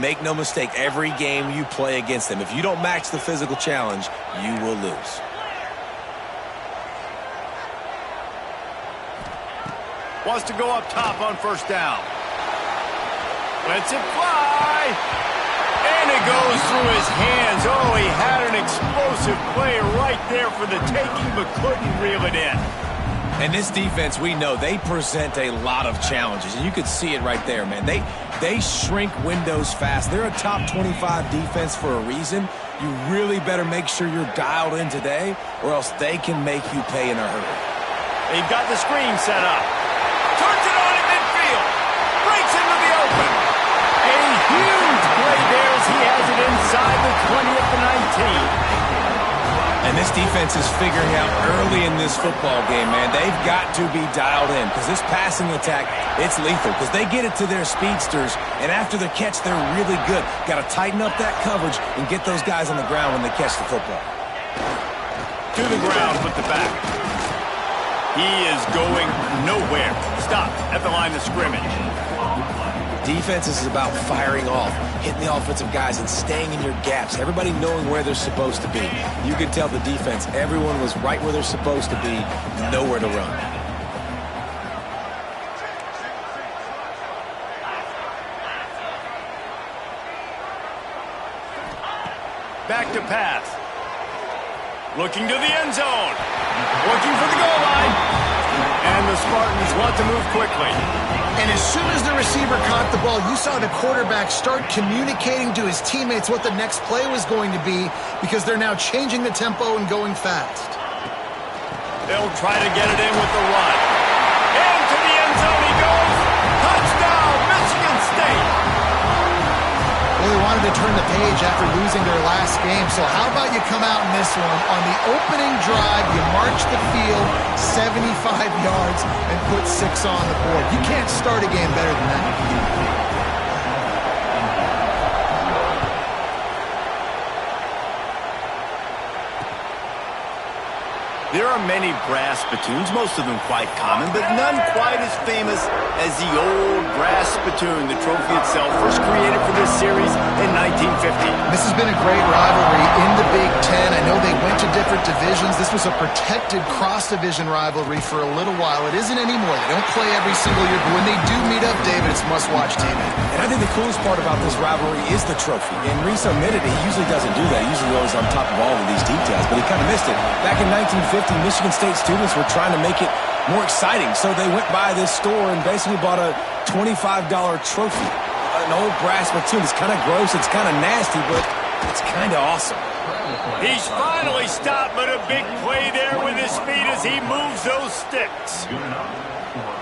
Make no mistake, every game you play against them, if you don't match the physical challenge, you will lose. Wants to go up top on first down. Lets it fly. And it goes through his hands. Oh, he had an explosive play right there for the taking, but couldn't reel it in. And this defense, we know, they present a lot of challenges. And you could see it right there, man. They shrink windows fast. They're a top 25 defense for a reason. You really better make sure you're dialed in today, or else they can make you pay in a hurry. They've got the screen set up. Turns it on in midfield. Breaks into the open. A huge play there as he has it inside the 20 at the 19. And this defense is figuring out early in this football game, man. They've got to be dialed in because this passing attack, it's lethal because they get it to their speedsters, and after the catch, they're really good. Got to tighten up that coverage and get those guys on the ground when they catch the football. To the ground with the back. He is going nowhere. Stop at the line of scrimmage. Defense is about firing off, hitting the offensive guys, and staying in your gaps. Everybody knowing where they're supposed to be. You could tell the defense, everyone was right where they're supposed to be, nowhere to run. Back to pass. Looking to the end zone. Looking for the goal line. And the Spartans want to move quickly. And as soon as the receiver caught the ball, you saw the quarterback start communicating to his teammates what the next play was going to be because they're now changing the tempo and going fast. They'll try to get it in with the run. Into the end zone he goes. Touchdown, Michigan State. Well, they wanted to turn the page after losing their last game, so how about you come out in this one? On the opening drive, you march the field 75 yards and put 6 on the board. You can't start a game better than that. There are many brass spittoons, most of them quite common, but none quite as famous as the old brass spittoon. The trophy itself first created for this series in 1950. This has been a great rivalry in the Big Ten. I know they went to different divisions. This was a protected cross-division rivalry for a little while. It isn't anymore. They don't play every single year, but when they do meet up, David, it's must-watch TV. And I think the coolest part about this rivalry is the trophy. And Reese admitted he usually doesn't do that. He usually goes on top of all of these details, but he kind of missed it. Back in 1950, Michigan State students were trying to make it more exciting, so they went by this store and basically bought a $25 trophy, an old brass spittoon. It's kind of gross, it's kind of nasty, but it's kind of awesome. He's finally stopped, but a big play there with his feet as he moves those sticks.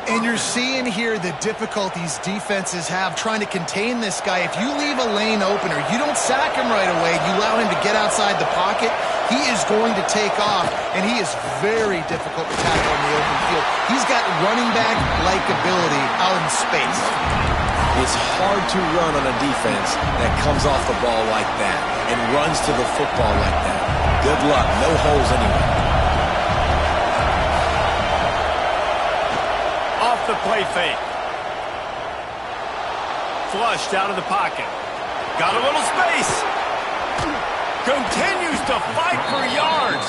And you're seeing here the difficulties defenses have trying to contain this guy. If you leave a lane open or you don't sack him right away, you allow him to get outside the pocket, he is going to take off, and he is very difficult to tackle in the open field. He's got running back-like ability out in space. It's hard to run on a defense that comes off the ball like that and runs to the football like that. Good luck. No holes anywhere. Off the play fake. Flushed out of the pocket. Got a little space. Continues to fight for yards.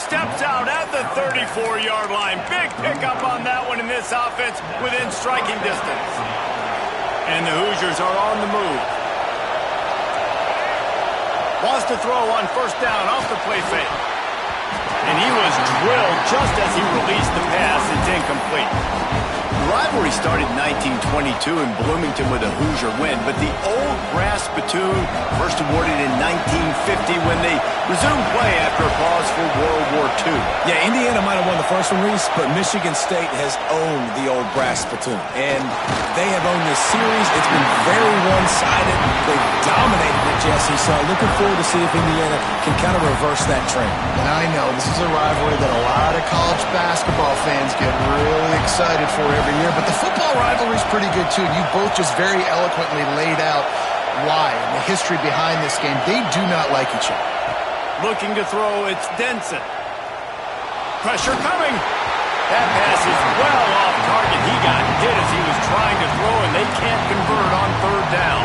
Steps out at the 34-yard line. Big pickup on that one in this offense within striking distance. And the Hoosiers are on the move. Wants to throw on first down off the play fake. And he was drilled just as he released the pass. It's incomplete. The rivalry started in 1922 in Bloomington with a Hoosier win, but the old brass spittoon first awarded in 1950 when they resumed play after a pause for World War II. Yeah, Indiana might have won the first one, Reese, but Michigan State has owned the old brass spittoon. And they have owned this series. It's been very one-sided. They've dominated it, Jesse, so looking forward to see if Indiana can kind of reverse that trend. And I know this is a rivalry that a lot of college basketball fans get really excited for every year, but the football rivalry is pretty good too. You both just very eloquently laid out why and the history behind this game. They do not like each other. Looking to throw, it's Denson. Pressure coming. That pass is well off target. He got hit as he was trying to throw, and they can't convert on third down.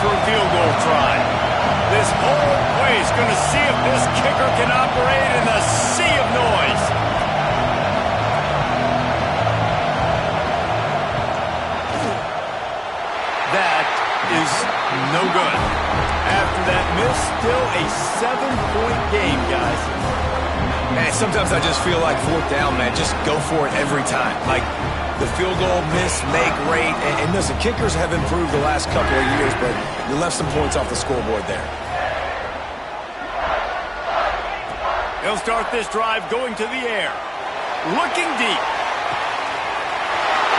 for a field goal try. This whole place going to see if this kicker can operate in the sea of noise. That is no good. After that miss, still a 7-point game, guys. Man, sometimes I just feel like fourth down, man. Just go for it every time. Like, the field goal miss, make rate. And listen, kickers have improved the last couple of years, but you left some points off the scoreboard there. They'll start this drive going to the air. Looking deep.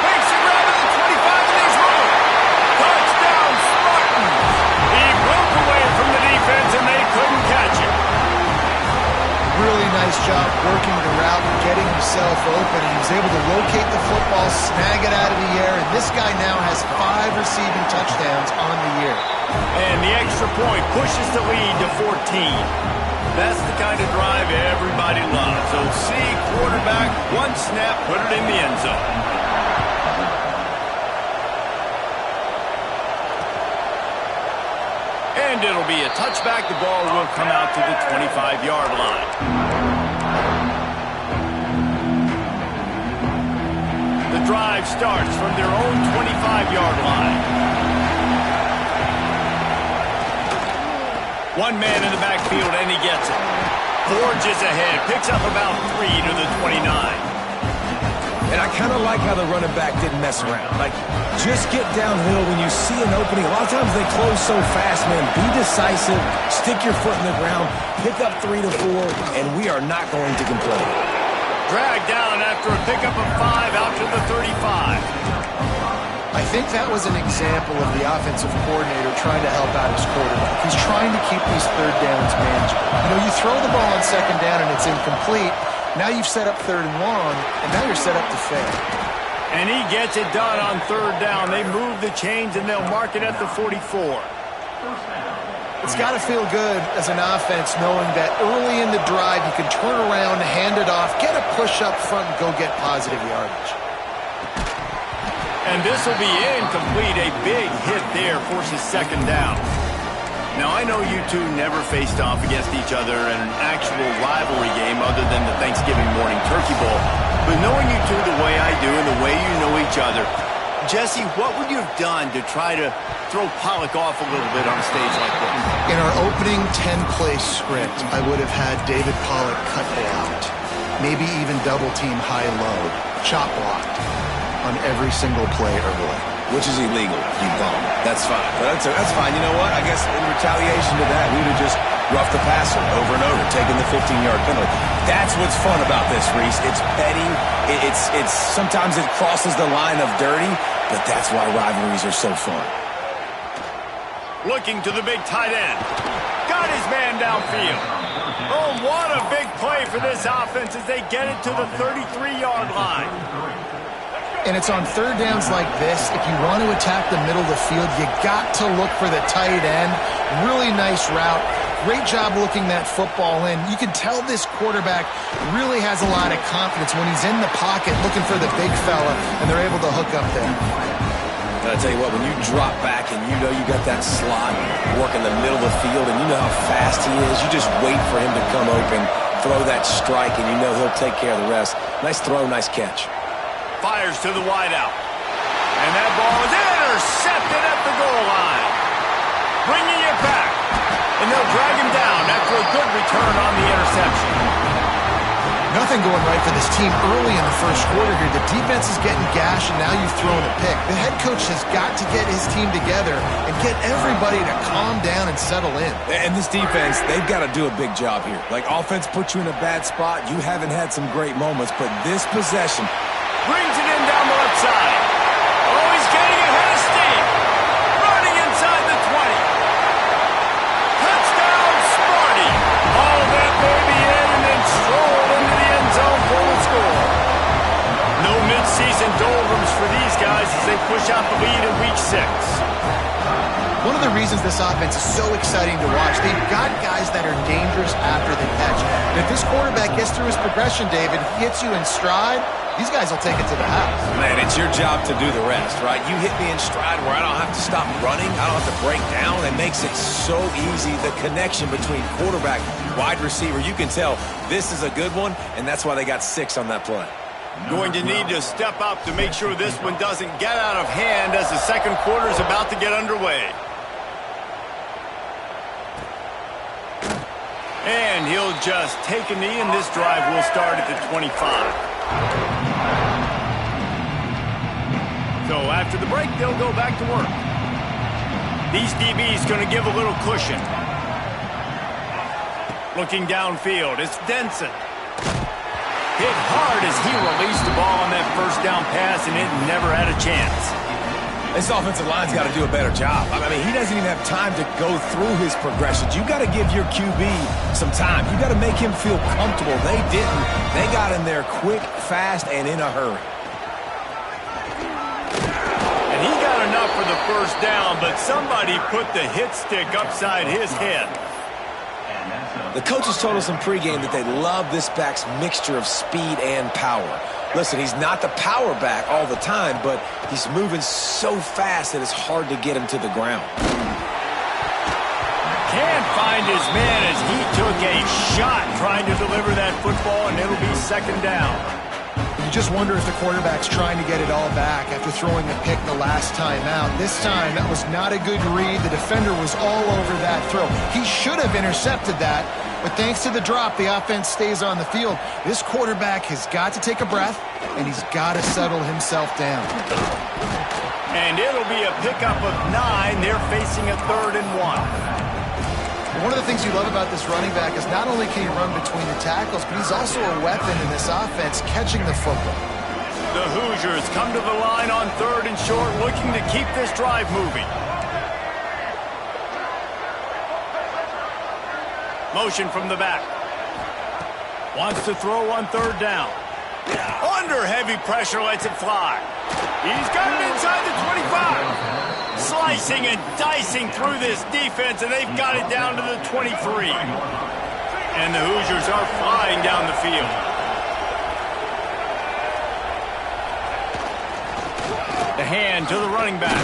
Makes a grab at the 25 and he's rolled. Touchdown, Spartans. He broke away from the defense and they couldn't catch him. Really nice job working the route and getting himself open. He was able to locate the football, snag it out of the air, and this guy now has 5 receiving touchdowns on the year. And the extra point pushes the lead to 14. That's the kind of drive everybody loves. So see, quarterback, one snap, put it in the end zone. And it'll be a touchback. The ball will come out to the 25-yard line. The drive starts from their own 25-yard line. One man in the backfield, and he gets it. Forges ahead, picks up about 3 to the 29. And I kind of like how the running back didn't mess around. Like, just get downhill when you see an opening. A lot of times they close so fast, man. Be decisive, stick your foot in the ground, pick up 3 to 4, and we are not going to complain. Dragged down after a pickup of 5 out to the 35. I think that was an example of the offensive coordinator trying to help out his quarterback. He's trying to keep these third downs manageable. You know, you throw the ball on second down and it's incomplete. Now you've set up third and long, and now you're set up to fail. And he gets it done on third down. They move the chains, and they'll mark it at the 44. It's got to feel good as an offense knowing that early in the drive you can turn around, hand it off, get a push up front, and go get positive yardage. And this will be incomplete. A big hit there forces second down. Now, I know you two never faced off against each other in an actual rivalry game other than the Thanksgiving morning turkey bowl. But knowing you two the way I do and the way you know each other, Jesse, what would you have done to try to throw Pollock off a little bit on a stage like this? In our opening 10-play script, I would have had David Pollock cut blocked, maybe even double-team high-low, chop blocked on every single play early. Which is illegal, you bum. That's fine. But that's fine. You know what? I guess in retaliation to that, we would have just roughed the passer over and over, taking the 15-yard penalty. That's what's fun about this, Reese. It's petty. It's sometimes it crosses the line of dirty, but that's why rivalries are so fun. Looking to the big tight end. Got his man downfield. Oh, what a big play for this offense as they get it to the 33-yard line. And it's on third downs like this, if you want to attack the middle of the field, you got to look for the tight end. Really nice route. Great job looking that football in. You can tell this quarterback really has a lot of confidence when he's in the pocket looking for the big fella, and they're able to hook up there. But I tell you what, when you drop back and you know you got that slot working the middle of the field and you know how fast he is, you just wait for him to come open, throw that strike, and you know he'll take care of the rest. Nice throw, nice catch. Fires to the wideout. And that ball is intercepted at the goal line. Bringing it back. And they'll drag him down after a good return on the interception. Nothing going right for this team early in the first quarter here. The defense is getting gashed, and now you've thrown a pick. The head coach has got to get his team together and get everybody to calm down and settle in. And this defense, they've got to do a big job here. Like, offense puts you in a bad spot. You haven't had some great moments, but this possession brings it in down the left side. Oh, he's getting ahead of steam. Running inside the 20. Touchdown, Sparty. All that baby in and then strolled into the end zone for the score. No midseason doldrums for these guys as they push out the lead in week 6. One of the reasons this offense is so exciting to watch, they've got guys that are dangerous after the catch. And if this quarterback gets through his progression, David, hits you in stride, these guys will take it to the house. Man, it's your job to do the rest, right? You hit me in stride where I don't have to stop running. I don't have to break down. It makes it so easy. The connection between quarterback, wide receiver, you can tell this is a good one, and that's why they got 6 on that play. Going to need to step up to make sure this one doesn't get out of hand as the second quarter is about to get underway. And he'll just take a knee, and this drive will start at the 25. So after the break, they'll go back to work. These DBs going to give a little cushion. Looking downfield, it's Denson. Hit hard as he released the ball on that first down pass, and it never had a chance. This offensive line's got to do a better job. I mean, he doesn't even have time to go through his progressions. You got to give your QB some time. You got to make him feel comfortable. They didn't. They got in there quick, fast, and in a hurry. And he got enough for the first down, but somebody put the hit stick upside his head. The coaches told us in pregame that they love this back's mixture of speed and power. Listen, he's not the power back all the time, but he's moving so fast that it's hard to get him to the ground. Can't find his man as he took a shot trying to deliver that football, and it'll be second down. You just wonder if the quarterback's trying to get it all back after throwing a pick the last time out. This time, that was not a good read. The defender was all over that throw. He should have intercepted that, but thanks to the drop, the offense stays on the field. This quarterback has got to take a breath, and he's got to settle himself down. And it'll be a pickup of 9. They're facing a 3rd and 1. One of the things you love about this running back is not only can he run between the tackles, but he's also a weapon in this offense catching the football. The Hoosiers come to the line on 3rd and short, looking to keep this drive moving. Motion from the back. Wants to throw on 3rd down. Under heavy pressure, lets it fly. He's got it inside the 25. Slicing and dicing through this defense, and they've got it down to the 23. And the Hoosiers are flying down the field. The hand to the running back.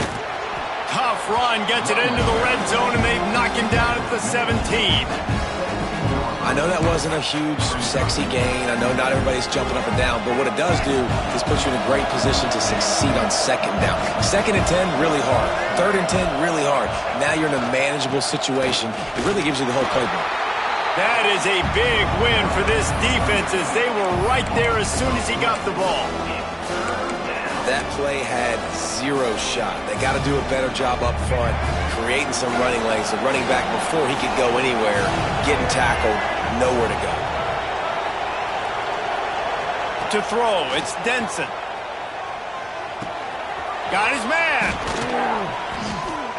Tough run, gets it into the red zone, and they've knocked him down at the 17. I know that wasn't a huge, sexy gain. I know not everybody's jumping up and down, but what it does do is put you in a great position to succeed on 2nd down. 2nd and 10, really hard. 3rd and 10, really hard. Now you're in a manageable situation. It really gives you the whole playbook. That is a big win for this defense as they were right there as soon as he got the ball. That play had 0 shot. They got to do a better job up front, creating some running lanes. The running back, before he could go anywhere, getting tackled, nowhere to go. To throw, it's Denson. Got his man.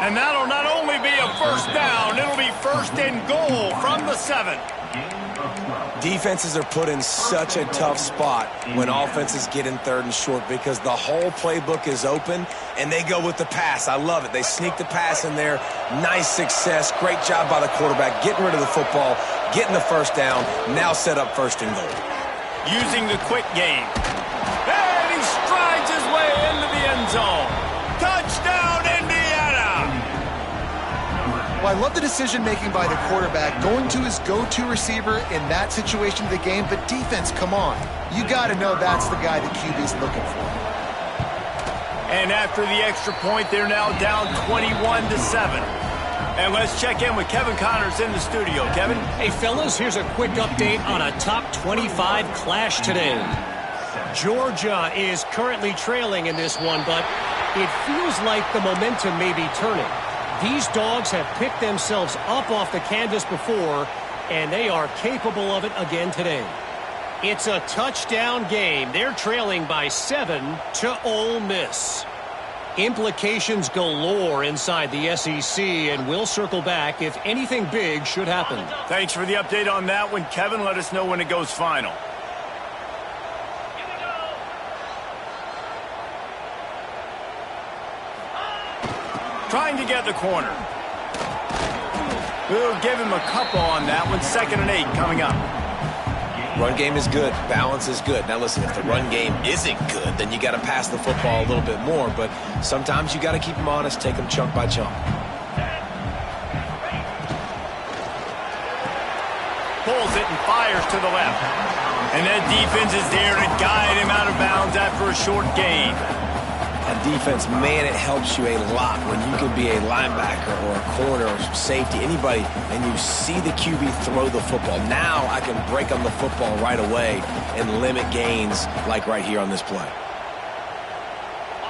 And that'll not only be a first down, it'll be 1st and goal from the 7. Defenses are put in such a tough spot when offenses get in 3rd and short because the whole playbook is open and they go with the pass. I love it. They sneak the pass in there. Nice success. Great job by the quarterback getting rid of the football, getting the first down, now set up 1st and goal. Using the quick game. And he strides his way into the end zone. Touchdown, Indiana! Well, I love the decision-making by the quarterback, going to his go-to receiver in that situation of the game, but defense, come on. You got to know that's the guy the QB's looking for. And after the extra point, they're now down 21-7. And let's check in with Kevin Connors in the studio. Kevin? Hey, fellas, here's a quick update on a top 25 clash today. Georgia is currently trailing in this one, but it feels like the momentum may be turning. These dogs have picked themselves up off the canvas before, and they are capable of it again today. It's a touchdown game. They're trailing by 7 to Ole Miss. Implications galore inside the SEC, and we'll circle back if anything big should happen. Thanks for the update on that one, Kevin. Let us know when it goes final. Trying to get the corner. We'll give him a couple on that one. 2nd and 8 coming up. Run game is good. Balance is good. Now listen, if the run game isn't good, then you got to pass the football a little bit more. But sometimes you got to keep them honest, take them chunk by chunk. Pulls it and fires to the left. And that defense is there to guide him out of bounds after a short gain. On defense, man, it helps you a lot when you can be a linebacker or a corner or safety, anybody, and you see the QB throw the football. Now I can break on the football right away and limit gains like right here on this play.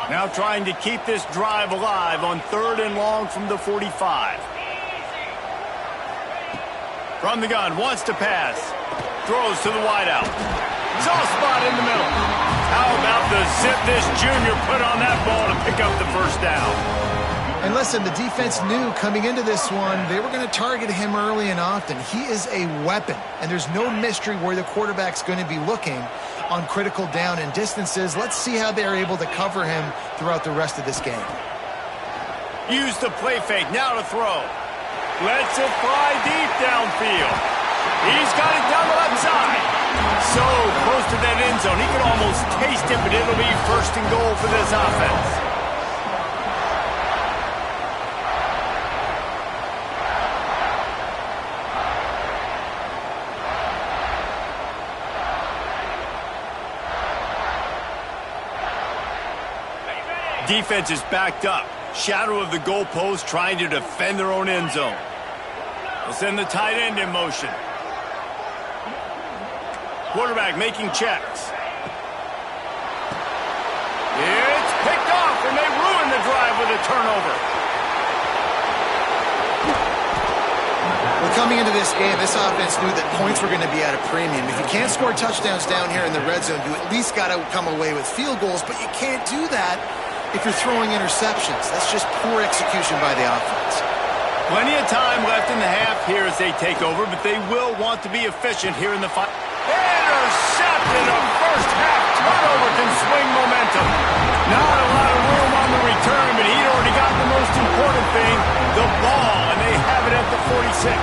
Now trying to keep this drive alive on 3rd and long from the 45. From the gun, wants to pass. Throws to the wideout. Soft spot in the middle. How about the zip this junior put on that ball to pick up the first down? And listen, the defense knew coming into this one, they were going to target him early and often. He is a weapon, and there's no mystery where the quarterback's going to be looking on critical down and distances. Let's see how they're able to cover him throughout the rest of this game. Use the play fake, now to throw. Lets it fly deep downfield. He's got it down the left side. So close to that end zone, he could almost taste it, but it'll be 1st and goal for this offense. Defense is backed up. Shadow of the goalpost trying to defend their own end zone. They'll send the tight end in motion. Quarterback making checks. It's picked off, and they ruin the drive with a turnover. Well, coming into this game, this offense knew that points were going to be at a premium. If you can't score touchdowns down here in the red zone, you at least got to come away with field goals, but you can't do that if you're throwing interceptions. That's just poor execution by the offense. Plenty of time left in the half here as they take over, but they will want to be efficient here in the final. Intercepted! A first-half turnover can swing momentum. Not a lot of room on the return, but he'd already got the most important thing, the ball, and they have it at the 46.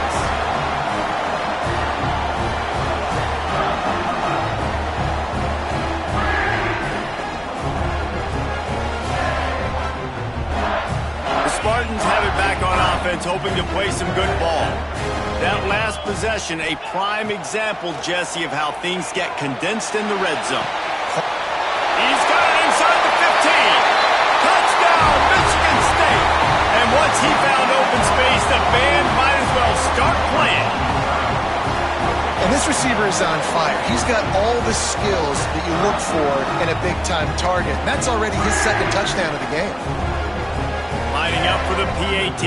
Spartans have it back on offense, hoping to play some good ball. That last possession, a prime example, Jesse, of how things get condensed in the red zone. He's got it inside the 15. Touchdown, Michigan State. And once he found open space, the band might as well start playing. And this receiver is on fire. He's got all the skills that you look for in a big-time target. And that's already his 2nd touchdown of the game. Lining up for the PAT.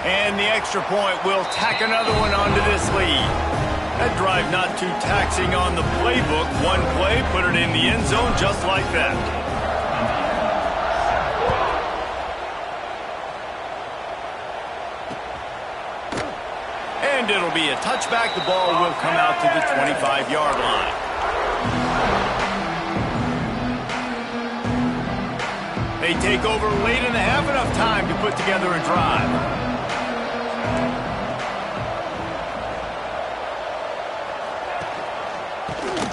And the extra point will tack another one onto this lead. That drive not too taxing on the playbook. One play, put it in the end zone just like that. And it'll be a touchback. The ball will come out to the 25-yard line. They take over late in the half, enough time to put together a drive.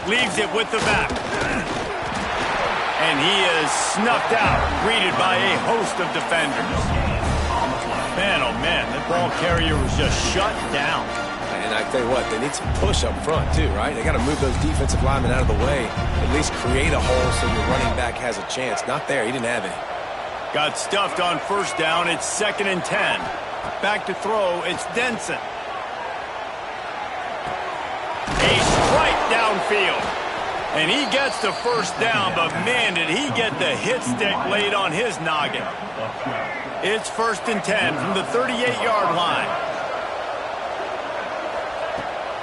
Leaves it with the back. And he is snuffed out, greeted by a host of defenders. Man, oh man, that ball carrier was just shut down. And I tell you what, they need some push up front too, right? They got to move those defensive linemen out of the way, at least create a hole so your running back has a chance. Not there, he didn't have any. Got stuffed on 1st down, it's 2nd and 10. Back to throw, it's Denson. A strike downfield. And he gets the 1st down, but man, did he get the hit stick laid on his noggin. It's 1st and 10 from the 38-yard line.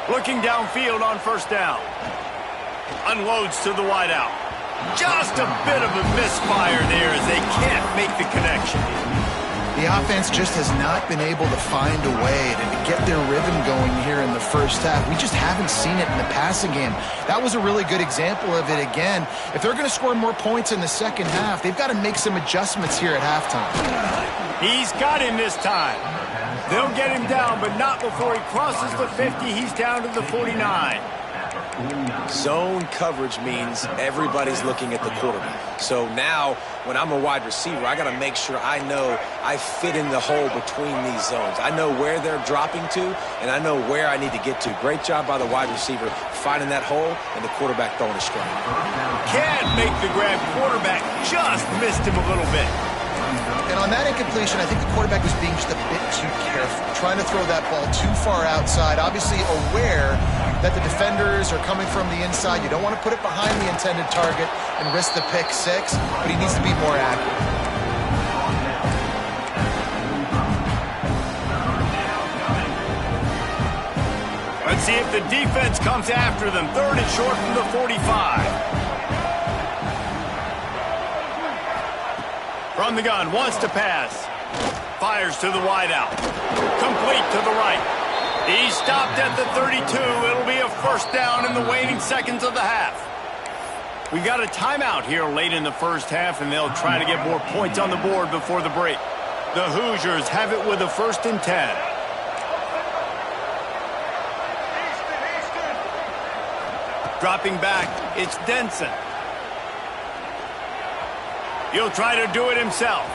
Looking downfield on 1st down. Unloads to the wideout. Just a bit of a misfire there as they can't make the connection. The offense just has not been able to find a way to get their rhythm going here in the first half. We just haven't seen it in the passing game. That was a really good example of it again. If they're going to score more points in the second half, they've got to make some adjustments here at halftime. He's got him this time. They'll get him down, but not before he crosses the 50. He's down to the 49. Zone coverage means everybody's looking at the quarterback. So now, when I'm a wide receiver, I got to make sure I know I fit in the hole between these zones. I know where they're dropping to, and I know where I need to get to. Great job by the wide receiver finding that hole, and the quarterback throwing a strike. Can't make the grab. Quarterback just missed him a little bit. And on that incompletion, I think the quarterback was being just a bit too careful, trying to throw that ball too far outside, obviously aware that the defenders are coming from the inside. You don't want to put it behind the intended target and risk the pick six, but he needs to be more accurate. Let's see if the defense comes after them. 3rd and short from the 45. From the gun, wants to pass. Fires to the wideout. Complete to the right. He's stopped at the 32. It'll be a first down in the waning seconds of the half. We've got a timeout here late in the first half, and they'll try to get more points on the board before the break. The Hoosiers have it with a 1st and 10. Dropping back, it's Denson. He'll try to do it himself.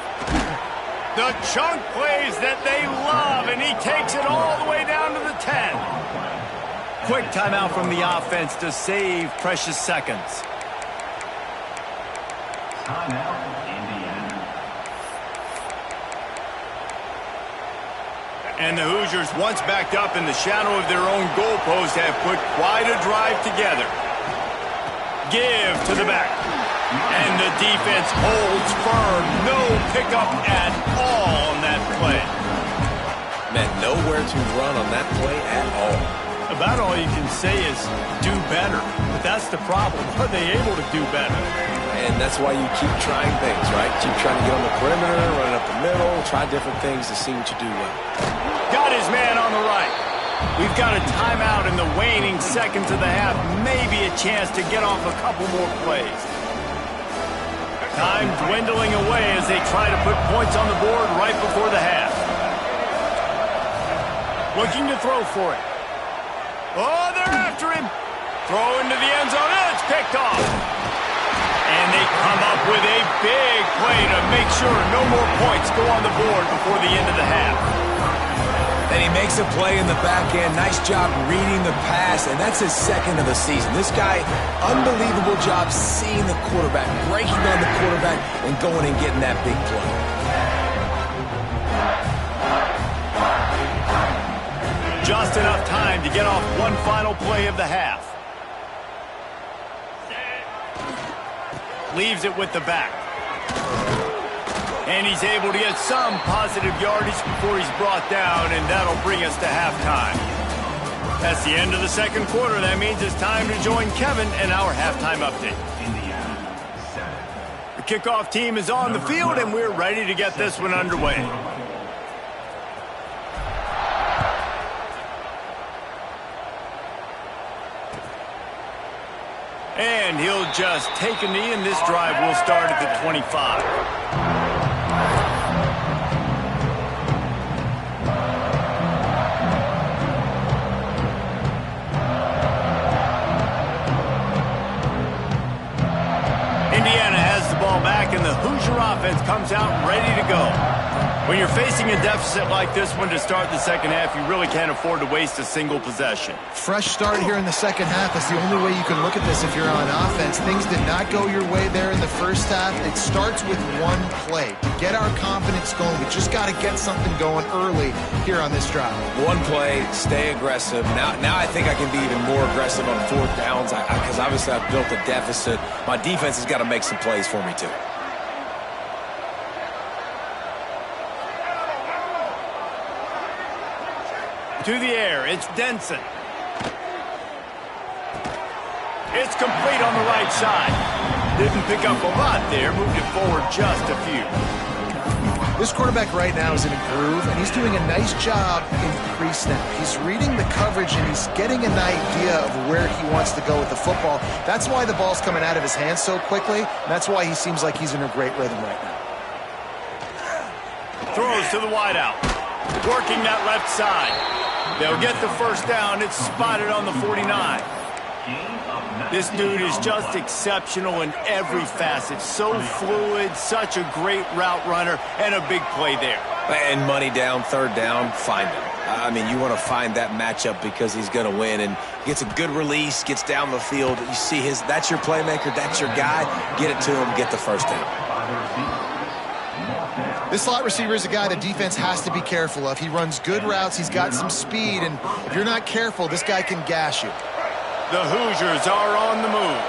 The chunk plays that they love, and he takes it all the way down to the 10. Quick timeout from the offense to save precious seconds. Timeout, Indiana. And the Hoosiers, once backed up in the shadow of their own goalpost, have put quite a drive together. Give to the back. And the defense holds firm. No pickup at all on that play. Man, nowhere to run on that play at all. About all you can say is do better. But that's the problem. Are they able to do better? And that's why you keep trying things, right? Keep trying to get on the perimeter, running up the middle, try different things to see what you do well. Got his man on the right. We've got a timeout in the waning seconds of the half. Maybe a chance to get off a couple more plays. Time dwindling away as they try to put points on the board right before the half. Looking to throw for it. Oh, they're after him. Throw into the end zone. And it's picked off. And they come up with a big play to make sure no more points go on the board before the end of the half. And he makes a play in the back end. Nice job reading the pass, and that's his 2nd of the season. This guy, unbelievable job seeing the quarterback, breaking on the quarterback, and going and getting that big play. Just enough time to get off one final play of the half. Leaves it with the back. And he's able to get some positive yardage before he's brought down, and that'll bring us to halftime. That's the end of the second quarter. That means it's time to join Kevin and our halftime update. Indiana, 7. The kickoff team is on the field, and we're ready to get this one underway. And he'll just take a knee, and this drive will start at the 25. Indiana has the ball back, and the Hoosier offense comes out ready to go. When you're facing a deficit like this one to start the second half, you really can't afford to waste a single possession. Fresh start here in the second half. That's the only way you can look at this if you're on offense. Things did not go your way there in the first half. It starts with one play. To get our confidence going, we just got to get something going early here on this drive. One play, stay aggressive. Now I think I can be even more aggressive on 4th downs because obviously I've built a deficit. My defense has got to make some plays for me too. To the air, it's Denson. It's complete on the right side. Didn't pick up a lot there, moved it forward just a few. This quarterback right now is in a groove, and he's doing a nice job in pre-snap. He's reading the coverage, and he's getting an idea of where he wants to go with the football. That's why the ball's coming out of his hands so quickly, and that's why he seems like he's in a great rhythm right now. Throws to the wideout. Working that left side. They'll get the first down. It's spotted on the 49. This dude is just exceptional in every facet. So fluid, such a great route runner, and a big play there. And money down, third down, find him. I mean, you want to find that matchup because he's going to win, and gets a good release, gets down the field. You see that's your playmaker, that's your guy. Get it to him, get the first down. This slot receiver is a guy the defense has to be careful of. He runs good routes, he's got some speed, and if you're not careful, this guy can gash you. The Hoosiers are on the move.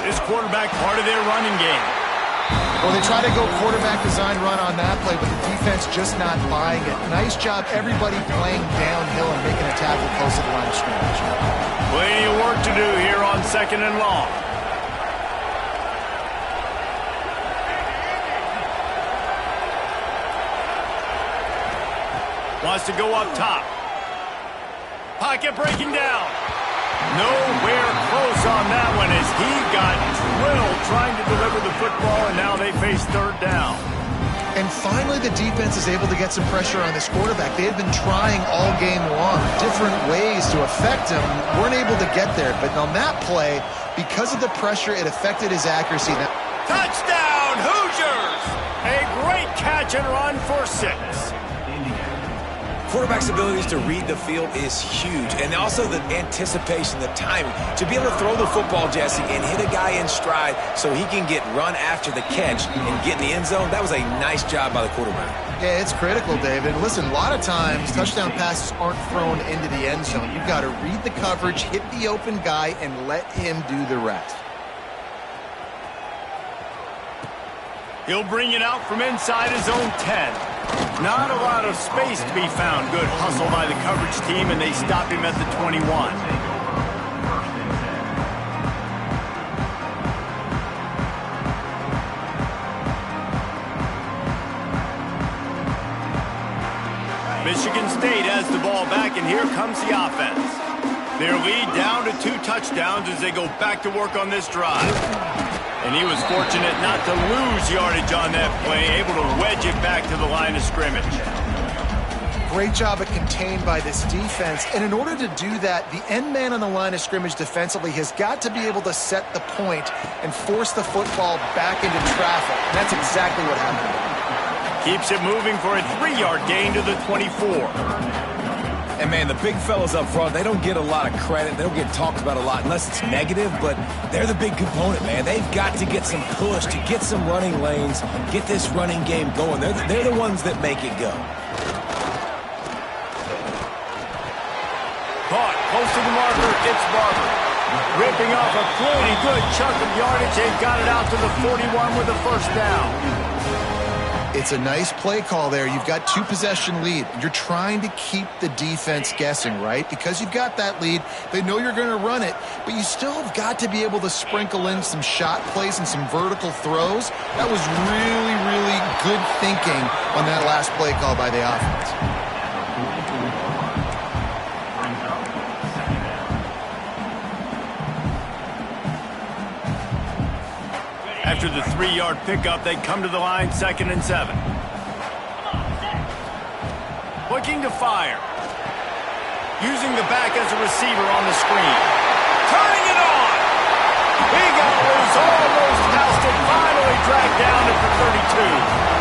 This quarterback part of their running game. Well, they try to go quarterback design run on that play, but the defense just not buying it. Nice job, everybody playing downhill and making a tackle close to the line of scrimmage. Plenty of work to do here on 2nd and long. Wants to go up top. Pocket breaking down. Nowhere close on that one as he got drilled trying to deliver the football, and now they face third down. And finally, the defense is able to get some pressure on this quarterback. They had been trying all game long, different ways to affect him, weren't able to get there. But on that play, because of the pressure, it affected his accuracy. Touchdown, Hoosiers! A great catch and run for 6. Quarterback's abilities to read the field is huge, and also the anticipation, the timing. To be able to throw the football, Jesse, and hit a guy in stride so he can get run after the catch and get in the end zone, that was a nice job by the quarterback. Yeah, it's critical, David. Listen, a lot of times, touchdown passes aren't thrown into the end zone. You've got to read the coverage, hit the open guy, and let him do the rest. He'll bring it out from inside his own 10. Not a lot of space to be found. Good hustle by the coverage team, and they stop him at the 21. Michigan State has the ball back, and here comes the offense. Their lead down to 2 touchdowns as they go back to work on this drive. And he was fortunate not to lose yardage on that play, able to wedge it back to the line of scrimmage. Great job at contained by this defense. And in order to do that, the end man on the line of scrimmage defensively has got to be able to set the point and force the football back into traffic. And that's exactly what happened. Keeps it moving for a 3-yard gain to the 24. And, man, the big fellas up front, they don't get a lot of credit. They don't get talked about a lot unless it's negative, but they're the big component, man. They've got to get some push, to get some running lanes, get this running game going. They're the ones that make it go. Caught, close to the marker, it's Barber. Ripping off a pretty good chunk of yardage. They've got it out to the 41 with a first down. It's a nice play call there. You've got 2-possession lead. You're trying to keep the defense guessing, right? Because you've got that lead, they know you're going to run it, but you still have got to be able to sprinkle in some shot plays and some vertical throws. That was really, really good thinking on that last play call by the offense. After the 3-yard pickup, they come to the line, 2nd and 7. Looking to fire. Using the back as a receiver on the screen. Turning it on! He got loose, almost housed it, finally dragged down at the 32.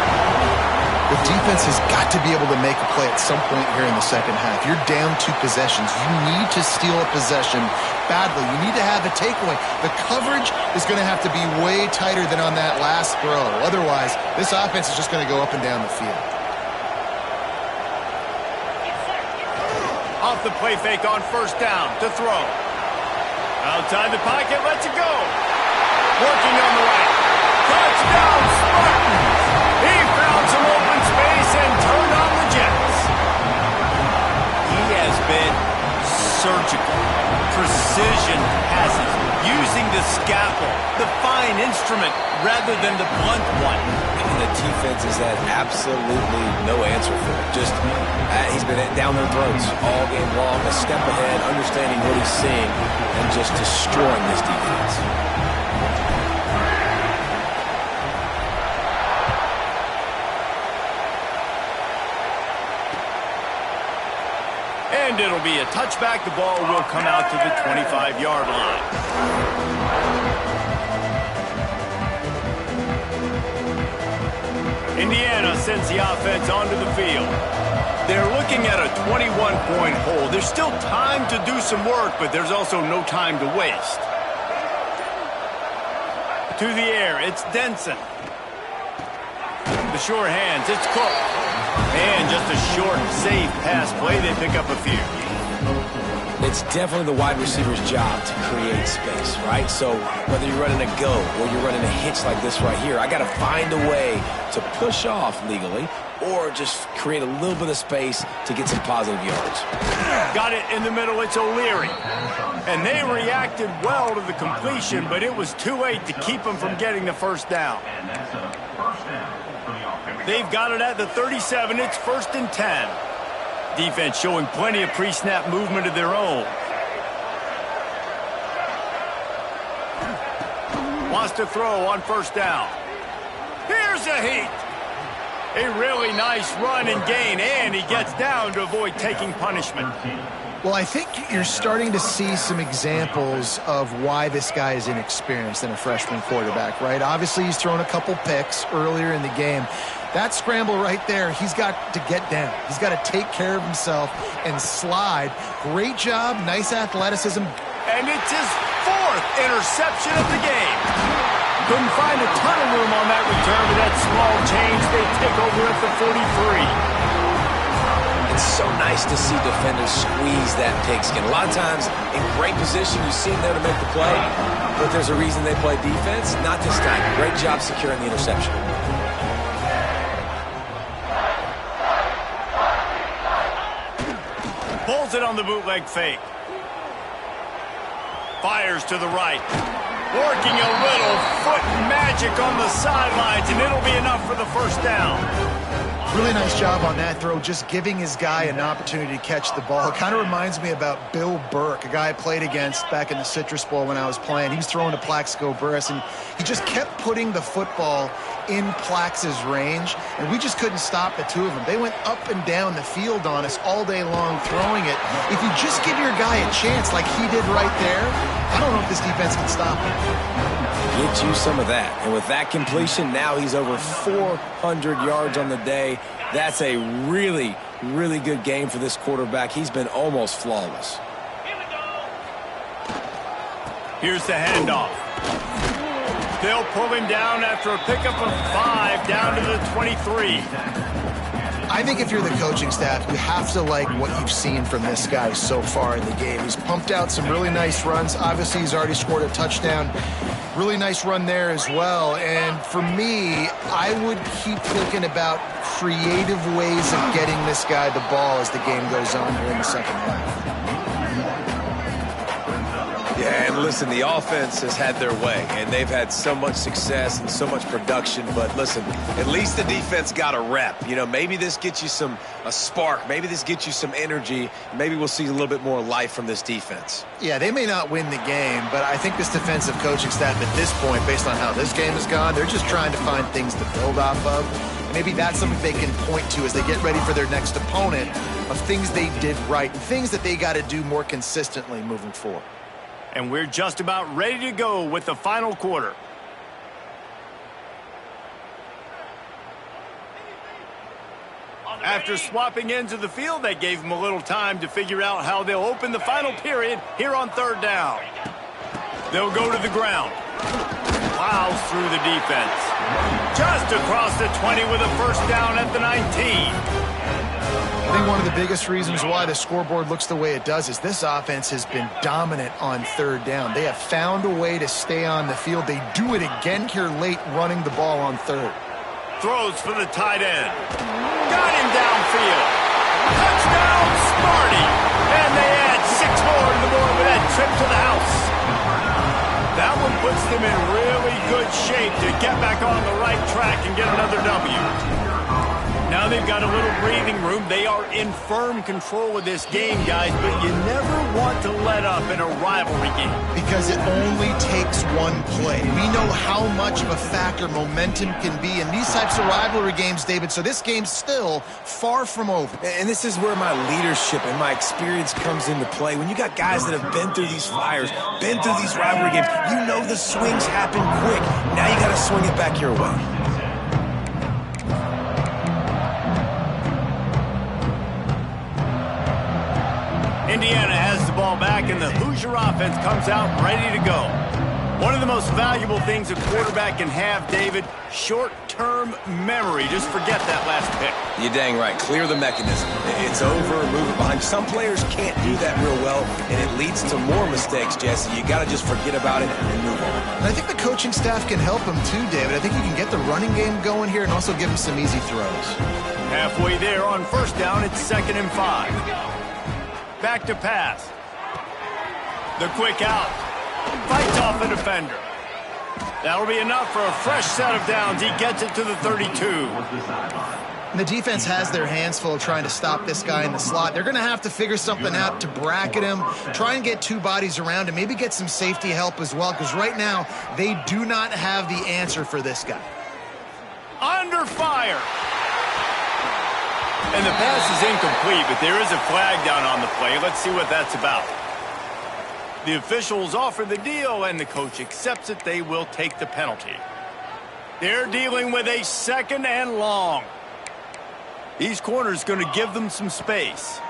The defense has got to be able to make a play at some point here in the second half. You're down 2 possessions. You need to steal a possession badly. You need to have a takeaway. The coverage is going to have to be way tighter than on that last throw. Otherwise, this offense is just going to go up and down the field. Off the play fake on first down to throw. Outside the pocket, lets it go. Working on the right. Touchdown, Spartans! He found some open space and turned on the Jets. He has been surgical. Precision passes. using the scalpel, the fine instrument, rather than the blunt one. And the defense has had absolutely no answer for it. Just, he's been down their throats all game long, a step ahead, understanding what he's seeing, and just destroying this defense. And it'll be a touchback. The ball will come out to the 25-yard line. Indiana sends the offense onto the field. They're looking at a 21-point hole. There's still time to do some work, but there's also no time to waste. To the air, it's Denson. The short hands, it's Cook. And just a short, safe pass play. They pick up a few. It's definitely the wide receiver's job to create space, right? So whether you're running a go or you're running a hitch like this right here, I got to find a way to push off legally or just create a little bit of space to get some positive yards. Got it in the middle. It's O'Leary. And they reacted well to the completion, but it was too late to keep them from getting the first down. And that's a first down for the offense. They've got it at the 37. It's 1st and 10. Defense showing plenty of pre-snap movement of their own. Wants to throw on 1st down. Here's a heat. A really nice run and gain, and he gets down to avoid taking punishment. Well, I think you're starting to see some examples of why this guy is inexperienced in a freshman quarterback, right? Obviously, he's thrown a couple picks earlier in the game. That scramble right there, he's got to get down. He's got to take care of himself and slide. Great job, nice athleticism. And it's his 4th interception of the game. Couldn't find a ton of room on that return, but that small change, they take over at the 43. It's so nice to see defenders squeeze that pigskin. A lot of times, in great position, you see them there to make the play, but there's a reason they play defense. Not this time. Great job securing the interception. Pulls it on the bootleg fake. Fires to the right. Working a little foot magic on the sidelines, and it'll be enough for the first down. Really nice job on that throw, just giving his guy an opportunity to catch the ball. It kind of reminds me about Bill Burke, a guy I played against back in the Citrus Bowl when I was playing. He was throwing to Plaxico Burress, and he just kept putting the football in Plax's range, and we just couldn't stop the two of them. They went up and down the field on us all day long throwing it. If you just give your guy a chance like he did right there, I don't know if this defense can stop him. Get you some of that. And with that completion, now he's over 400 yards on the day. That's a really, really good game for this quarterback. He's been almost flawless. Here's the handoff. They'll pull him down after a pickup of 5 down to the 23. I think if you're the coaching staff, you have to like what you've seen from this guy so far in the game. He's pumped out some really nice runs. Obviously, he's already scored a touchdown. Really nice run there as well. And for me, I would keep thinking about creative ways of getting this guy the ball as the game goes on here in the second half. Yeah, and listen, the offense has had their way, and they've had so much success and so much production. But listen, at least the defense got a rep. You know, maybe this gets you a spark. Maybe this gets you some energy. Maybe we'll see a little bit more life from this defense. Yeah, they may not win the game, but I think this defensive coaching staff at this point, based on how this game has gone, they're just trying to find things to build off of. Maybe that's something they can point to as they get ready for their next opponent of things they did right, things that they got to do more consistently moving forward. And we're just about ready to go with the final quarter. After swapping ends of the field, that gave them a little time to figure out how they'll open the final period here on 3rd down. They'll go to the ground. Plows through the defense. Just across the 20 with a first down at the 19. I think one of the biggest reasons why the scoreboard looks the way it does is this offense has been dominant on 3rd down. They have found a way to stay on the field. They do it again here late running the ball on 3rd. Throws for the tight end. Got him downfield. Touchdown, Smarty. And they add 6 more to the board with that trip to the house. That one puts them in really good shape to get back on the right track and get another W. Now they've got a little breathing room. They are in firm control of this game, guys, but you never want to let up in a rivalry game. Because it only takes one play. We know how much of a factor momentum can be in these types of rivalry games, David, so this game's still far from over. And this is where my leadership and my experience comes into play. When you got guys that have been through these fires, been through these rivalry games, you know the swings happen quick. Now you got to swing it back your way. Indiana has the ball back, and the Hoosier offense comes out ready to go. One of the most valuable things a quarterback can have, David, short-term memory. Just forget that last pick. You're dang right. Clear the mechanism. It's over, move it behind. Some players can't do that real well, and it leads to more mistakes, Jesse. You got to just forget about it and move on. And I think the coaching staff can help him too, David. I think you can get the running game going here and also give him some easy throws. Halfway there on first down, it's 2nd and 5. Back to pass. The quick out. Fights off a defender. That'll be enough for a fresh set of downs. He gets it to the 32. And the defense has their hands full trying to stop this guy in the slot. They're going to have to figure something out to bracket him, try and get two bodies around him, maybe get some safety help as well, because right now they do not have the answer for this guy. Under fire. And the pass is incomplete, but there is a flag down on the play. Let's see what that's about. The officials offer the deal, and the coach accepts it. They will take the penalty. They're dealing with a 2nd and long. These corners going to give them some space.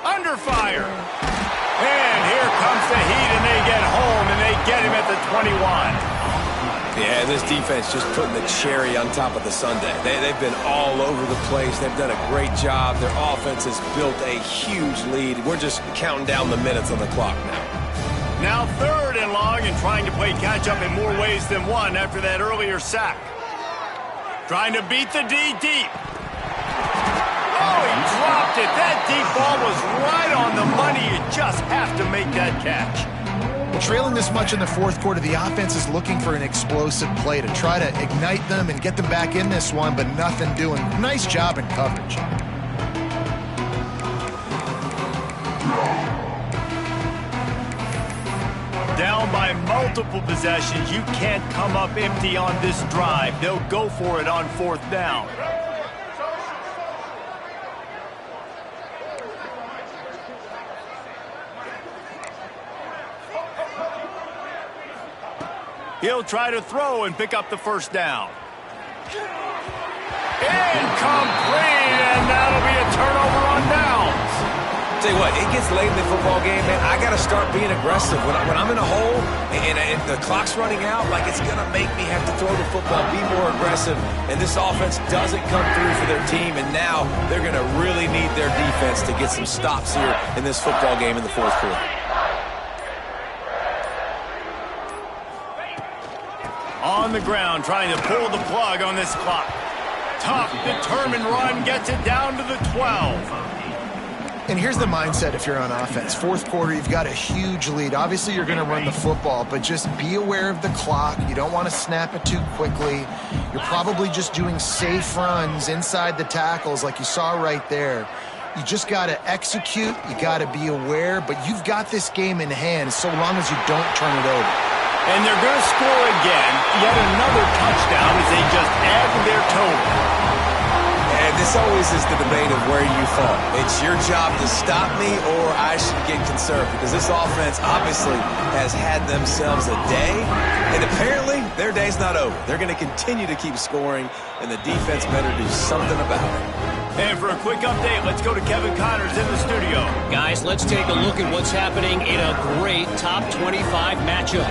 Under fire. And here comes the heat, and they get home, and they get him at the 21. Yeah, this defense just putting the cherry on top of the sundae. They've been all over the place. They've done a great job. Their offense has built a huge lead. We're just counting down the minutes on the clock now. Now 3rd and long, and trying to play catch-up in more ways than one after that earlier sack. Trying to beat the D deep. Oh, he dropped it. That deep ball was right on the money. You just have to make that catch. Trailing this much in the fourth quarter, the offense is looking for an explosive play to try to ignite them and get them back in this one, but nothing doing. Nice job in coverage. Down by multiple possessions. You can't come up empty on this drive. They'll go for it on 4th down. He'll try to throw and pick up the first down. Incomplete, and that'll be a turnover on downs. Tell you what, it gets late in the football game, man. I got to start being aggressive. When I'm in a hole and the clock's running out, like it's going to make me have to throw the football, be more aggressive. And this offense doesn't come through for their team, and now they're going to really need their defense to get some stops here in this football game in the fourth quarter. On the ground, trying to pull the plug on this clock. Tough, determined run, gets it down to the 12. And here's the mindset if you're on offense. Fourth quarter, you've got a huge lead. Obviously, you're going to run the football, but just be aware of the clock. You don't want to snap it too quickly. You're probably just doing safe runs inside the tackles like you saw right there. You just got to execute. You got to be aware, but you've got this game in hand so long as you don't turn it over. And they're going to score again. Yet another touchdown as they just add to their total. And this always is the debate of where you fall. It's your job to stop me, or I should get conservative, because this offense obviously has had themselves a day, and apparently their day's not over. They're going to continue to keep scoring, and the defense better do something about it. And for a quick update, let's go to Kevin Connors in the studio. Guys, let's take a look at what's happening in a great top 25 matchup.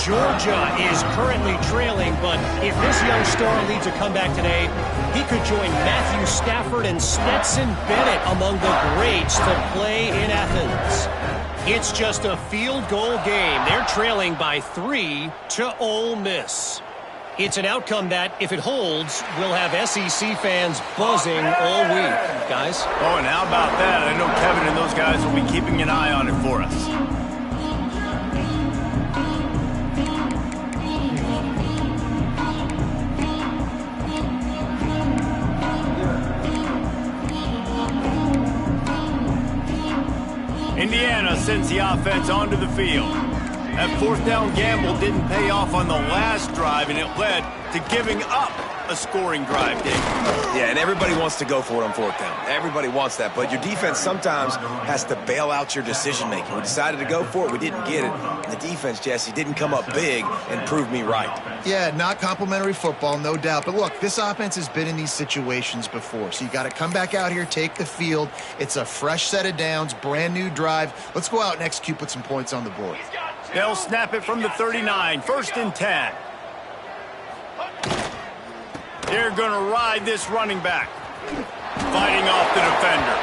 Georgia is currently trailing, but if this young star leads a comeback today, he could join Matthew Stafford and Stetson Bennett among the greats to play in Athens. It's just a field goal game. They're trailing by 3 to Ole Miss. It's an outcome that, if it holds, will have SEC fans buzzing all week. Guys? Oh, and how about that? I know Kevin and those guys will be keeping an eye on it for us. sends the offense onto the field. That fourth down gamble didn't pay off on the last drive, and it led to giving up a scoring drive, Dave. Yeah, and everybody wants to go for it on fourth down. Everybody wants that, but your defense sometimes has to bail out your decision-making. We decided to go for it. We didn't get it. And the defense, Jesse, didn't come up big and prove me right. Yeah, not complimentary football, no doubt. But look, this offense has been in these situations before, so you got to come back out here, take the field. It's a fresh set of downs, brand new drive. Let's go out and execute, put some points on the board. They'll snap it from the 39, 1st and 10. They're going to ride this running back. Fighting off the defender.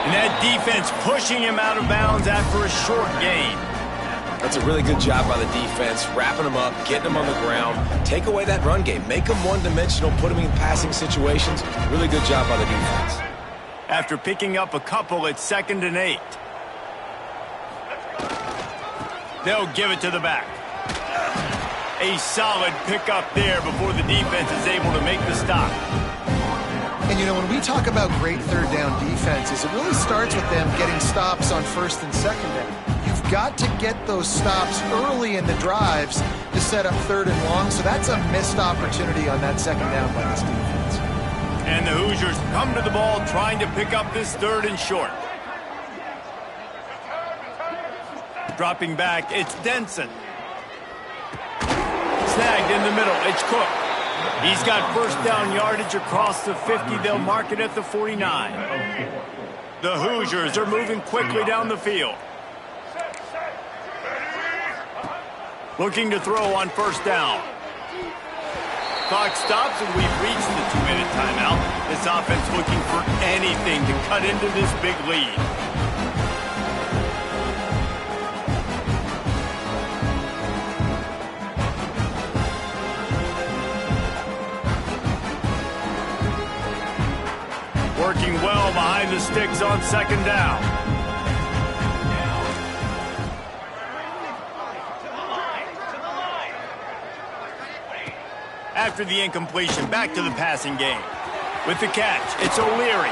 And that defense pushing him out of bounds after a short gain. That's a really good job by the defense, wrapping them up, getting them on the ground. Take away that run game. Make them one-dimensional, put them in passing situations. Really good job by the defense. After picking up a couple, it's 2nd and 8. They'll give it to the back. A solid pickup there before the defense is able to make the stop. And, you know, when we talk about great third down defenses, it really starts with them getting stops on 1st and 2nd down. You've got to get those stops early in the drives to set up 3rd and long, so that's a missed opportunity on that 2nd down by this defense. And the Hoosiers come to the ball trying to pick up this 3rd and short. Dropping back, it's Denson. Snagged in the middle, it's Cook. He's got 1st down yardage across the 50. They'll mark it at the 49. The Hoosiers are moving quickly down the field. Looking to throw on 1st down. Clock stops and we've reached the 2-minute timeout. This offense looking for anything to cut into this big lead. Working well behind the sticks on 2nd down. After the incompletion, back to the passing game. With the catch, it's O'Leary.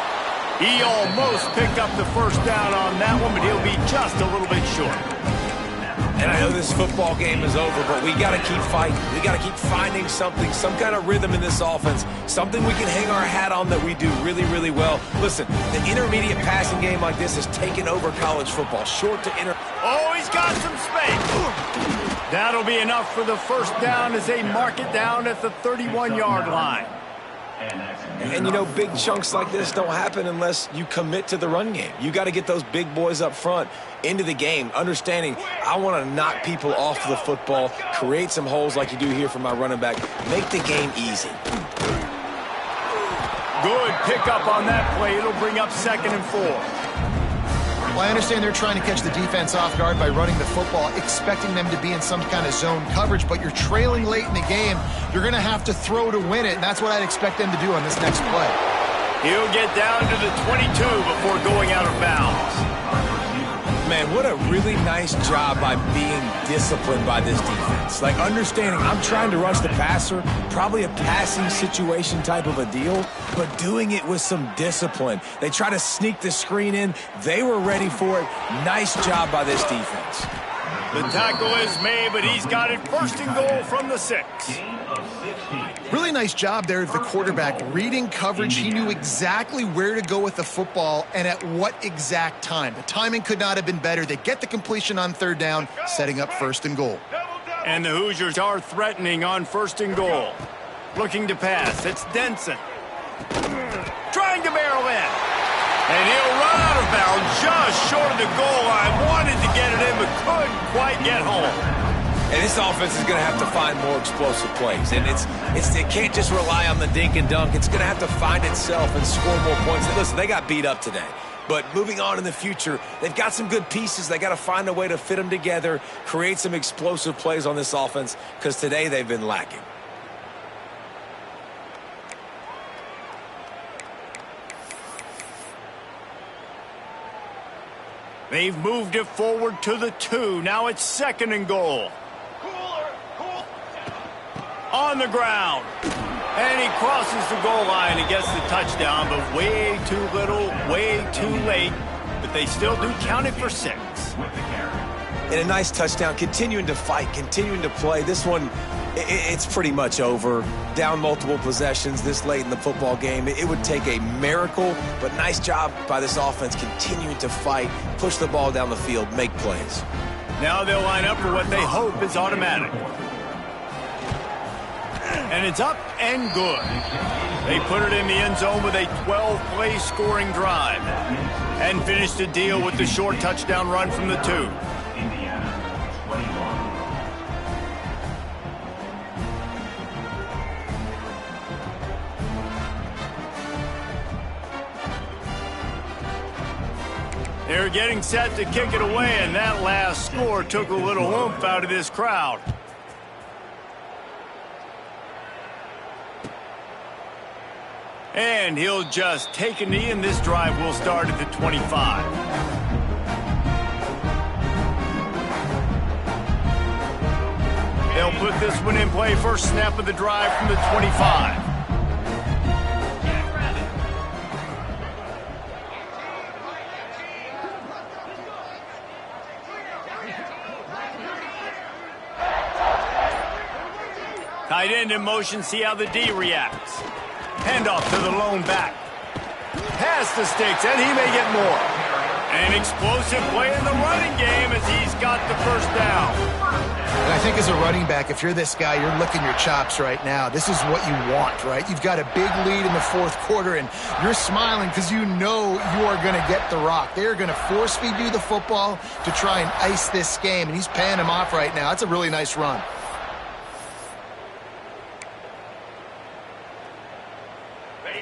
He almost picked up the 1st down on that one, but he'll be just a little bit short. And I know this football game is over, but we got to keep fighting. We got to keep finding something, some kind of rhythm in this offense, something we can hang our hat on that we do really, really well. Listen, the intermediate passing game like this has taken over college football. Short to inter. Oh, he's got some space. That'll be enough for the 1st down as they mark it down at the 31-yard line. And, you know, big chunks like this don't happen unless you commit to the run game. You got to get those big boys up front into the game, understanding I want to knock people off the football, create some holes like you do here for my running back, make the game easy. Good pickup on that play. It'll bring up 2nd and 4. Well, I understand they're trying to catch the defense off guard by running the football, expecting them to be in some kind of zone coverage, but you're trailing late in the game. You're going to have to throw to win it, and that's what I'd expect them to do on this next play. He'll get down to the 22 before going out of bounds. Man, what a really nice job by being disciplined by this defense. Like, understanding I'm trying to rush the passer, probably a passing situation type of a deal, but doing it with some discipline. They try to sneak the screen in. They were ready for it. Nice job by this defense. The tackle is made, but he's got it 1st and goal from the 6. Really nice job there of the quarterback. Reading coverage, he knew exactly where to go with the football and at what exact time. The timing could not have been better. They get the completion on 3rd down, setting up 1st and goal. And the Hoosiers are threatening on 1st and goal. Looking to pass, it's Denson. Trying to barrel in. And he'll run out of bounds just short of the goal line. Wanted to get it in, but couldn't quite get home. And this offense is going to have to find more explosive plays. And it can't just rely on the dink and dunk. It's going to have to find itself and score more points. And listen, they got beat up today. But moving on in the future, they've got some good pieces. They got to find a way to fit them together, create some explosive plays on this offense, because today they've been lacking. They've moved it forward to the 2. Now it's 2nd and goal. On the ground. And he crosses the goal line and gets the touchdown, but way too little, way too late. But they still do count it for 6. with the carry. And a nice touchdown, continuing to fight, continuing to play. This one, it's pretty much over. Down multiple possessions this late in the football game. It would take a miracle, but nice job by this offense continuing to fight, push the ball down the field, make plays. Now they'll line up for what they hope is automatic. And it's up and good. They put it in the end zone with a 12-play scoring drive and finished the deal with the short touchdown run from the 2. Indiana, 21. They're getting set to kick it away, and that last score took a little oomph out of this crowd. And he'll just take a knee, and this drive will start at the 25. They'll put this one in play. First snap of the drive from the 25. Tight end in motion, see how the D reacts. Handoff to the lone back. Pass the sticks, and he may get more. An explosive play in the running game as he's got the first down. And I think as a running back, if you're this guy, you're licking your chops right now. This is what you want, right? You've got a big lead in the fourth quarter, and you're smiling because you know you are going to get the rock. They're going to force feed you the football to try and ice this game, and he's paying him off right now. That's a really nice run.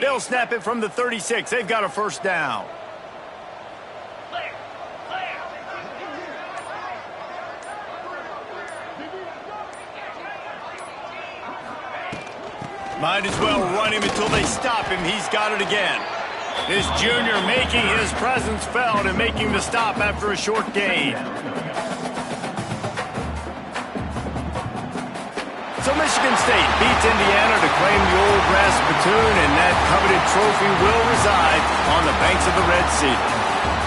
They'll snap it from the 36. They've got a first down. Might as well run him until they stop him. He's got it again. This junior making his presence felt and making the stop after a short gain. So Michigan State beats Indiana to claim the old brass spittoon, and that coveted trophy will reside on the banks of the Red Sea.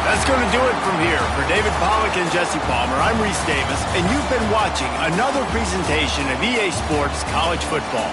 That's going to do it from here. For David Pollack and Jesse Palmer, I'm Reese Davis, and you've been watching another presentation of EA Sports College Football.